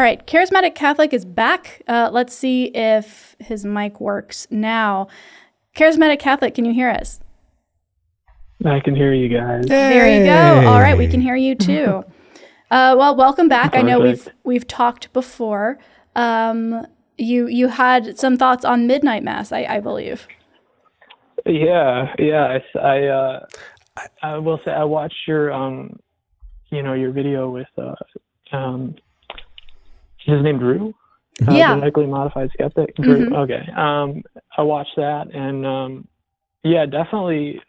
right, Charismatic Catholic is back. Let's see if his mic works now. Charismatic Catholic, can you hear us? I can hear you guys. Yay! There you go. All right, we can hear you too. Well, welcome back. Perfect. I know we've talked before. You had some thoughts on Midnight Mass, I believe. Yeah. I will say I watched your your video with his name Drew. Genetically Modified Skeptic. Drew. Okay. I watched that and definitely.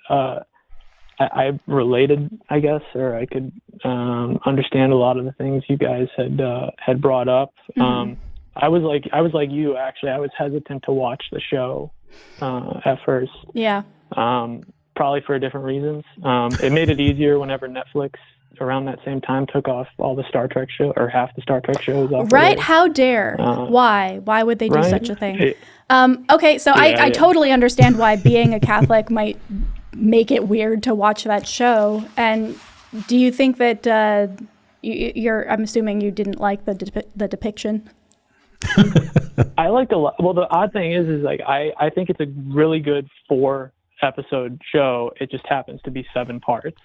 I related, I guess, or I could understand a lot of the things you guys had brought up. I was like you actually. I was hesitant to watch the show at first. Yeah. Probably for different reasons. It made it easier whenever Netflix around that same time took off all the Star Trek show or half the Star Trek shows off. Right? How dare? Why? Why would they do such a thing? Okay, so I totally understand why being a Catholic might make it weird to watch that show. And do you think that I'm assuming you didn't like the depiction? I liked a lot. Well, the odd thing is like I think it's a really good 4-episode show. It just happens to be 7 parts.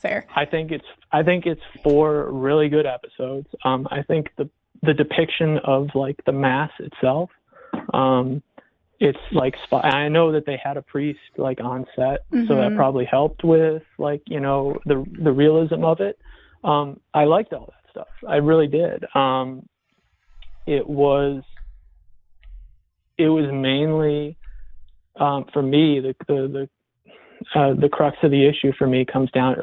Fair. I think it's 4 really good episodes. I think the depiction of like the mass itself, it's like I know that they had a priest like on set, so that probably helped with like the realism of it. I liked all that stuff. I really did. It was mainly for me the crux of the issue for me comes down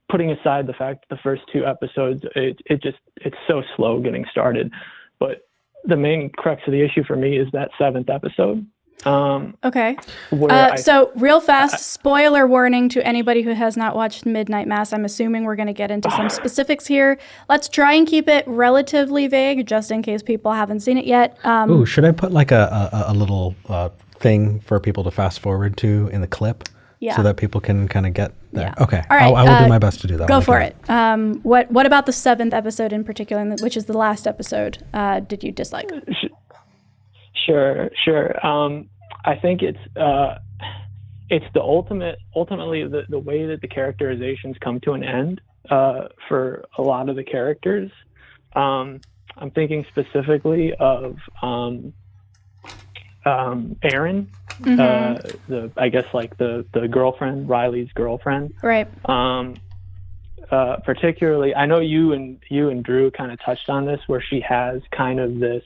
putting aside the fact that the first 2 episodes it's so slow getting started, but the main crux of the issue for me is that 7th episode. Okay. So real fast, spoiler warning to anybody who has not watched Midnight Mass. I'm assuming we're going to get into some specifics here. Let's try and keep it relatively vague, just in case people haven't seen it yet. Should I put like a little thing for people to fast forward to in the clip? Yeah. So that people can kind of get there. Yeah. Okay. All right, I will do my best to do that. Go for it. What about the 7th episode in particular, which is the last episode, did you dislike? Sure. I think it's the ultimately the way that the characterizations come to an end for a lot of the characters. I'm thinking specifically of Erin, I guess like the girlfriend, Riley's girlfriend. Right. Particularly, I know you and Drew kind of touched on this, where she has kind of this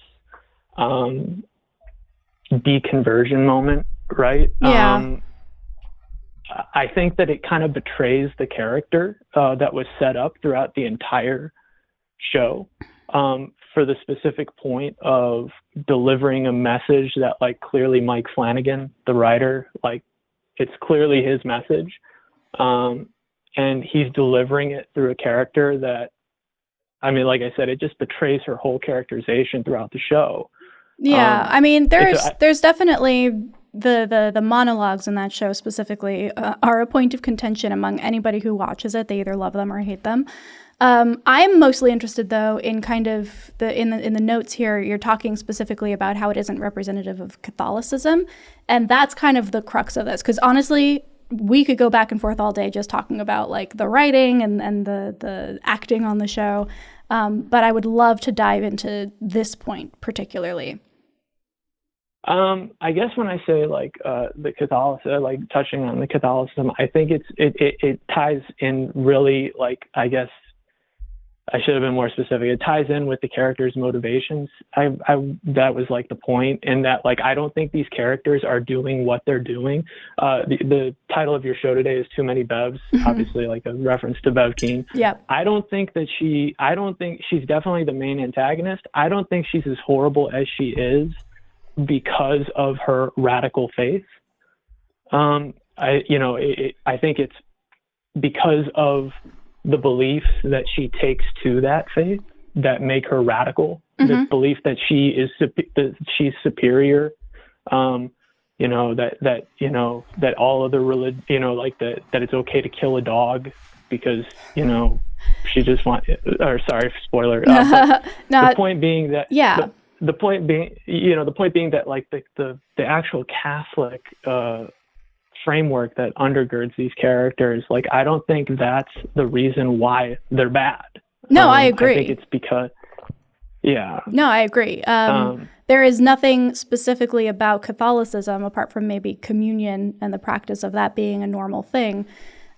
deconversion moment, right? Yeah. I think that it kind of betrays the character that was set up throughout the entire show, for the specific point of delivering a message that like clearly Mike Flanagan, the writer, like it's clearly his message. And he's delivering it through a character that, I mean, like I said, it just betrays her whole characterization throughout the show. Yeah, I mean, there's definitely the monologues in that show specifically are a point of contention among anybody who watches it. They either love them or hate them. I'm mostly interested, though, in kind of in the notes here. You're talking specifically about how it isn't representative of Catholicism, and that's kind of the crux of this. Because honestly, we could go back and forth all day just talking about like the writing and the acting on the show, but I would love to dive into this point particularly. I guess when I say like the Catholicism, like touching on the Catholicism, I think it ties in really, like, I guess I should have been more specific. It ties in with the characters' motivations. That was like the point, in that like I don't think these characters are doing what they're doing. The title of your show today is Too Many Bevs, obviously like a reference to Bev Keane. Yeah. I don't think she's definitely the main antagonist. I don't think she's as horrible as she is because of her radical faith. I think it's because of the beliefs that she takes to that faith that make her radical. The belief that she's superior, that all other religion, like that it's okay to kill a dog because she just or sorry, spoiler. No, the point being that, yeah. The point being, the point being that like the actual Catholic framework that undergirds these characters, like I don't think that's the reason why they're bad. No, I agree. I think it's because, yeah. No, I agree. There is nothing specifically about Catholicism apart from maybe communion and the practice of that being a normal thing,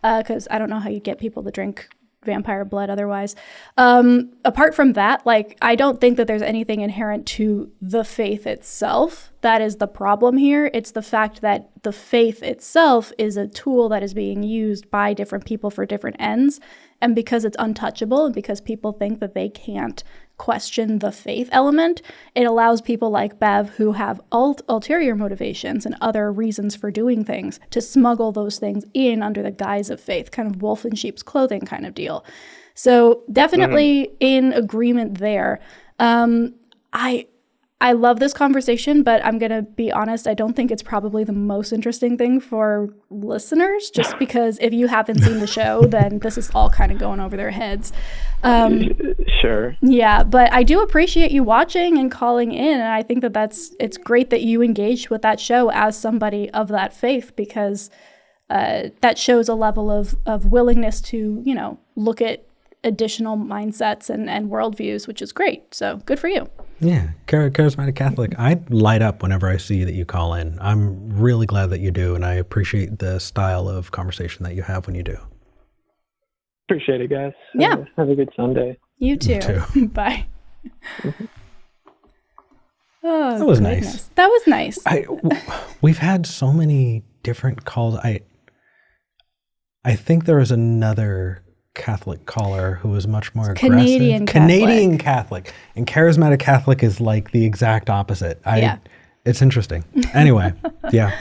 because I don't know how you get people to drink vampire blood otherwise. Apart from that, like, I don't think that there's anything inherent to the faith itself that is the problem here. It's the fact that the faith itself is a tool that is being used by different people for different ends. And because it's untouchable and because people think that they can't question the faith element, it allows people like Bev, who have ulterior motivations and other reasons for doing things, to smuggle those things in under the guise of faith, kind of wolf in sheep's clothing kind of deal. So definitely in agreement there. I love this conversation, but I'm going to be honest, I don't think it's probably the most interesting thing for listeners, just because if you haven't seen the show, then this is all kind of going over their heads. Sure. Yeah, but I do appreciate you watching and calling in, and I think that it's great that you engaged with that show as somebody of that faith, because that shows a level of willingness to, look at additional mindsets and worldviews, which is great. So good for you. Yeah, Charismatic Catholic. I light up whenever I see that you call in. I'm really glad that you do, and I appreciate the style of conversation that you have when you do. Appreciate it, guys. Yeah. Have a good Sunday. You too. You too. Bye. Oh, that was nice. That was nice. We've had so many different calls. I think there was another Catholic caller who was much more aggressive. Canadian Catholic. And Charismatic Catholic is like the exact opposite. It's interesting. Anyway, yeah.